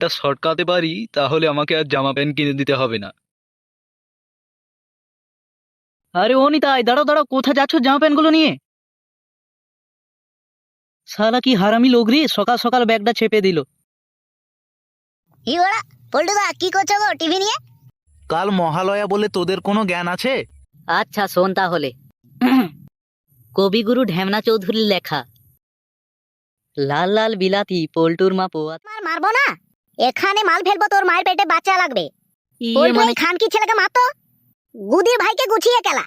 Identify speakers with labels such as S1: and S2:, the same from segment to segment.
S1: টা সটকাতে পারি তাহলে আমাকে আর জামা প্যান্ট কিনে দিতে হবে না।
S2: আরে ও নিতাই, দাঁড়াও দাঁড়াও, কোথায় যাচ্ছ জামা প্যান্টগুলো নিয়ে? শালা কি হারামি লোক রে, সকাল সকাল ব্যাগটা চেপে দিল।
S3: ই ওরা পল্টুদা কি করছো গো টিভি নিয়ে?
S4: কাল মহালয়া বলে তোদের কোনো জ্ঞান আছে?
S2: আচ্ছা শোন তাহলে। কবিগুরু ঢ্যামনা চৌধুরীর লেখা। লাল লাল বিলাতি পল্টুর মা পোয়া।
S3: মার মারবো না, এখানে মাল ফেলবো, তোর মায়ের পেটে বাচ্চা লাগবে।
S2: ইয়ে মানে
S3: খান কি ছেলেকে মারতো, গুদির ভাইকে গুছিয়ে কেলা।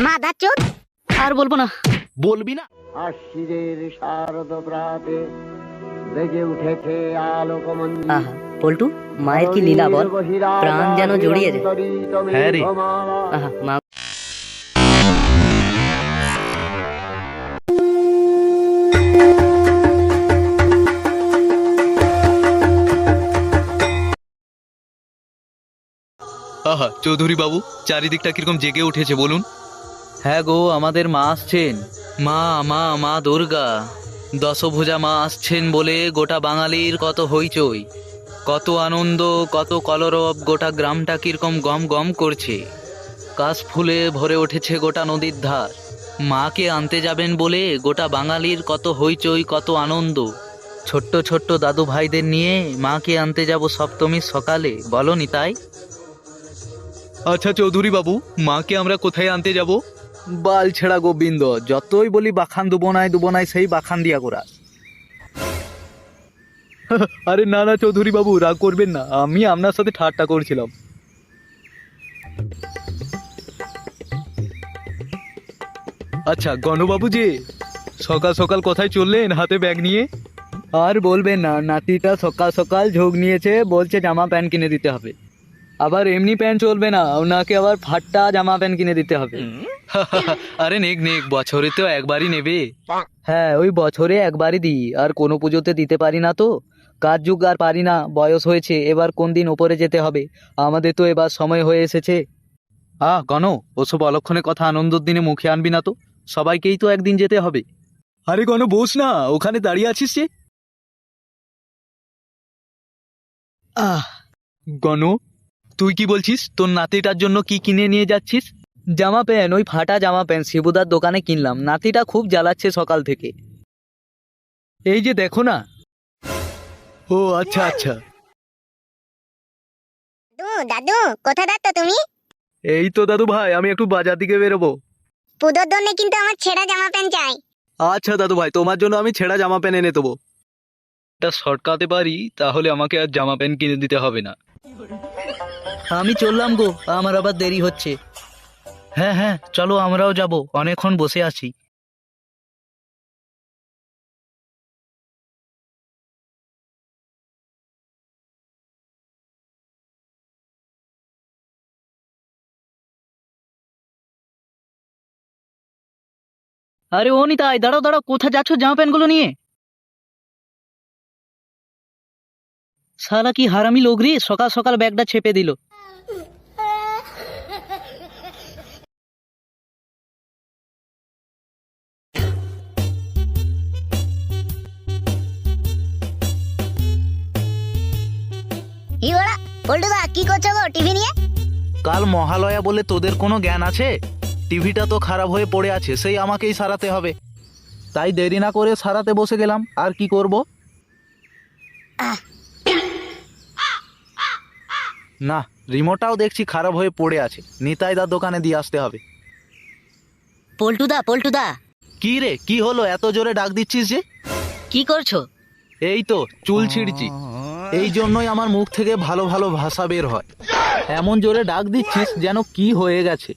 S3: মাদা চোদ।
S2: আর বলবো না।
S4: বলবি না?
S5: আশ্বিরের শারদ প্রাতে বেজে উঠেছে আলোকমঞ্জি।
S2: আহা পল্টু, মায়ের কি লীলা বল, প্রাণ যেন জড়িয়ে যায়।
S4: হ্যাঁ রে।
S2: আহা মা।
S1: আহা চৌধুরী বাবু, চারিদিকটা কিরকম জেগে উঠেছে বলুন।
S2: হ্যাঁ গো, আমাদের মা আসছেন। মা মা মা দুর্গা, দশভুজা মা আসছেন বলে গোটা বাঙালির কত হইচই, কত আনন্দ, কত কলরব, গোটা গ্রামটা কিরকম গম গম করছে। কাশ ফুলে ভরে উঠেছে গোটা নদীর ধার। মাকে আনতে যাবেন বলে গোটা বাঙালির কত হইচই, কত আনন্দ। ছোট্ট ছোট্ট দাদু ভাইদের নিয়ে মাকে আনতে যাব সপ্তমীর সকালে, বলো নিতাই?
S1: আচ্ছা চৌধুরী বাবু, মাকে আমরা কোথায় আনতে যাব?
S4: বাল ছেড়া গোবিন্দ, যতই বলি বাখান দুবনাই সেই বাখান দিয়া করা।
S1: আরে না না চৌধুরী বাবু, রাগ করবেন না, আমি আপনার সাথে ঠাট্টা করছিলাম। আচ্ছা গণবাবু যে, সকাল সকাল কোথায় চললেন হাতে ব্যাগ নিয়ে?
S2: আর বলবেন না, নাতিটা সকাল সকাল ঝোঁক নিয়েছে, বলছে জামা প্যান্ট কিনে দিতে হবে। আবার এমনি প্যান্ট চলবে না, ওনাকে আবার ফাট্টা জামা প্যান্ট কিনে দিতে হবে।
S1: আরে নেক নেক, বছরে তো একবারই নেবে।
S2: হ্যাঁ, ওই বছরে একবারই দিই, আর কোনো পুজোতে দিতে পারি না তো। কাজ যুগ আর পারি না, বয়স হয়েছে, এবার কোন দিন ওপরে যেতে হবে। আমাদের তো এবার সময় হয়ে এসেছে।
S1: গণ, ওসব অলক্ষণে কথা আনন্দর দিনে মুখে আনবি না তো, সবাইকেই তো একদিন যেতে হবে। আরে গণ বস না, ওখানে দাঁড়িয়ে আছিস যে। গণ, তুই কি বলছিস, তোর নাতিটার জন্য কি কিনে নিয়ে যাচ্ছিস?
S2: জামা প্যান্ট, ওই ফাটা জামা প্যান্ট শিবুদার দোকানে কিনলাম। নাতিটা খুব জ্বালাচ্ছে সকাল থেকে।
S1: এই যে দেখো না। ও আচ্ছা আচ্ছা।
S3: দাদু কোথায় যাচ্ছ তুমি?
S1: এই তো দাদু ভাই, আমি একটু বাজার দিকে বেরোবো।
S3: পুজোর জন্য কিন্তু আমার ছেঁড়া জামা প্যান্ট চাই।
S1: আচ্ছা দাদু ভাই, তোমার জন্য আমি ছেঁড়া জামা প্যান্ট এনে দেবো। এটা সটকাতে পারি তাহলে আমাকে আর জামা প্যান্ট কিনে দিতে হবে না।
S2: আমি চললাম গো, আমার আবার দেরি হচ্ছে। হ্যাঁ হ্যাঁ চলো, আমরাও যাব, অনেকক্ষণ বসে আছি। আরে ও নিতাই, দাঁড়াও দাঁড়াও, কোথায় যাচ্ছ জামা প্যান্টগুলো নিয়ে? শালা কি হারামি লোক রে, সকাল সকাল ব্যাগটা চেপে দিল।
S3: ই ওরা পল্টুদা কি করছো গো টিভি নিয়ে?
S4: কাল মহালয়া বলে তোদের কোনো জ্ঞান আছে? টিভিটা তো খারাপ হয়ে পড়ে আছে, সেই আমাকেই সারাতে হবে। তাই দেরি না করে সারাতে বসে গেলাম, আর কি করব। না, রিমোটটাও দেখছি খারাপ হয়ে পড়ে আছে, নিতাইদার দোকানে দিয়ে আসতে হবে।
S3: পল্টুদা পল্টুদা
S4: কি রে, কি হলো, এত জোরে ডাক দিচ্ছিস যে?
S3: কি করছো?
S4: এই তো চুল ছিঁড়ছি, এই জন্যই আমার মুখ থেকে ভালো ভালো ভাষা বের হয়। এমন জোরে ডাক দিচ্ছিস যেন কি হয়ে গেছে।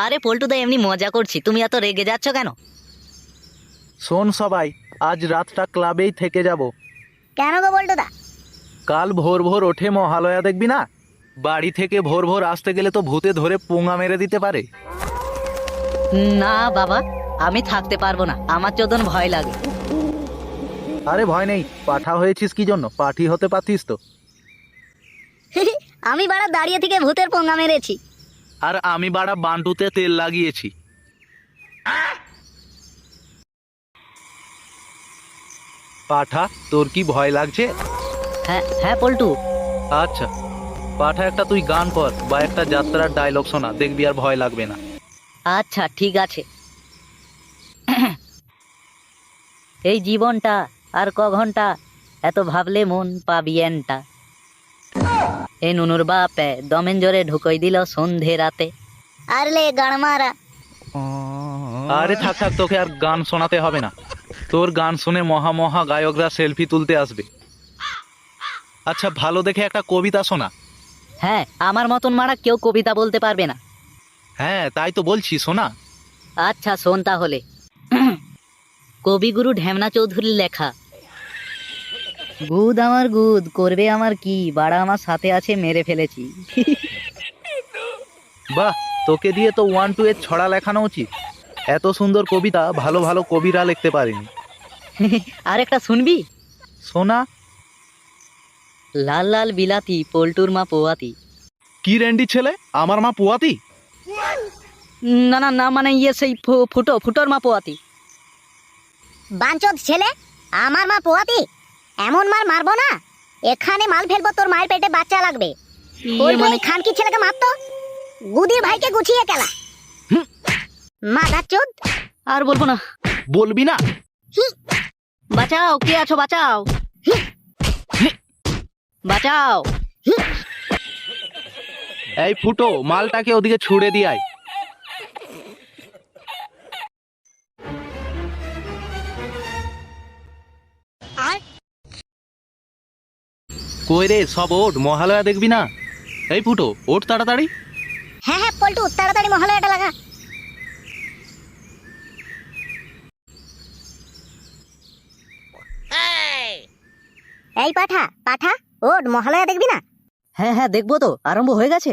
S3: আরে পল্টুদা এমনি মজা করছি, তুমি এত রেগে যাচ্ছ কেন?
S4: শোন সবাই, আজ রাতটা ক্লাবেই থেকে যাব।
S3: কেন গো পল্টুদা?
S4: কাল ভোর ভোর ওঠে মহালয়া, দেখবি না? বাড়ি থেকে ভোর ভোর আসতে গেলে তো ভূতে ধরে পোঙা মেরে দিতে পারে।
S3: না বাবা, আমি থাকতে পারবো না, আমার চোদন ভয় লাগে।
S4: আরে ভয় নেই, পাঠা হয়েছিস কি জন্য, পাঠি হতে পারতিস তো।
S3: আমি বাড়া দাঁড়িয়ে থেকে ভূতের পোঙা মেরেছি।
S4: আর আমি বাড়া বান্টুতে তেল লাগিয়েছি। পাঠা, তোর কি ভয় লাগছে?
S2: হ্যাঁ হ্যাঁ পল্টু।
S4: আচ্ছা পাঠা, একটা তুই গান কর বা একটা যাত্রার ডায়লগ শোনা, দেখবি আর ভয় লাগবে না।
S2: আচ্ছা ঠিক আছে। এই জীবনটা আর ক ঘন্টা, এত ভাবলে মন পাবিয়েনটা। এই নুনুর বাপে দমেন জোরে ঢুকই দিল সন্ধে রাতে।
S3: আরলে গাড়মারা।
S4: আরে থাক থাক, তোকে আর গান শোনাতে হবে না। তোর গান শুনে মহা মহা গায়করা সেলফি তুলতে আসবে। আচ্ছা ভালো দেখে একটা কবিতা শোনা।
S2: হ্যাঁ, আমার মতন মারা কেউ কবিতা বলতে পারবে না।
S4: হ্যাঁ তাই তো বলছি, শোনা।
S2: আচ্ছা শোন তাহলে। কবিগুরু ঢেমনা চৌধুরীর লেখা। গুদ আমার গুদ, করবে আমার কি, বাড়া আমার সাথে আছে মেরে ফেলেছি।
S4: বাহ, তোকে দিয়ে তো 1-2 এর ছড়া লেখানো উচিত। এত সুন্দর কবিতা ভালো ভালো কবিরা লিখতে পারেনি।
S2: আর একটা শুনবি?
S4: শোনা।
S2: লাল লাল বিলাতি, পল্টুর মা পোয়াতি।
S4: কি রেন্ডি ছেলে, আমার মা পুয়াতি?
S2: না না না, মানে ইয়ে সেই ফুটোর মা পোয়াতি।
S3: বাঞ্চোদ ছেলে, আমার মা পোয়াতি? এমন মার মারবো না, এখানে মাল ফেলবো, তোর মায়ের পেটে বাচ্চা লাগবে। ওই মানে খানকি ছেলেকে মারতো, গুদির ভাইকে গুছিয়ে কেলা। মাদার চোদ।
S2: আর বলবো না।
S4: বলবি না?
S2: বাঁচাও, কে আছো বাঁচাও, বাঁচাও।
S4: এই ফুটো, মালটাকে ওদিকে ছুড়ে দিয়াই। কই রে, সব ওঠ, মহালয়া দেখবি না? এই ফুটো, ওঠ তাড়াতাড়ি।
S3: হ্যাঁ হ্যাঁ পল্টু, তাড়াতাড়ি মহালয়াটা লাগা। এই পাঠা পাঠা, ওঠ, মহালয়া দেখবি না?
S2: হ্যাঁ হ্যাঁ দেখবো তো, আরম্ভ হয়ে গেছে।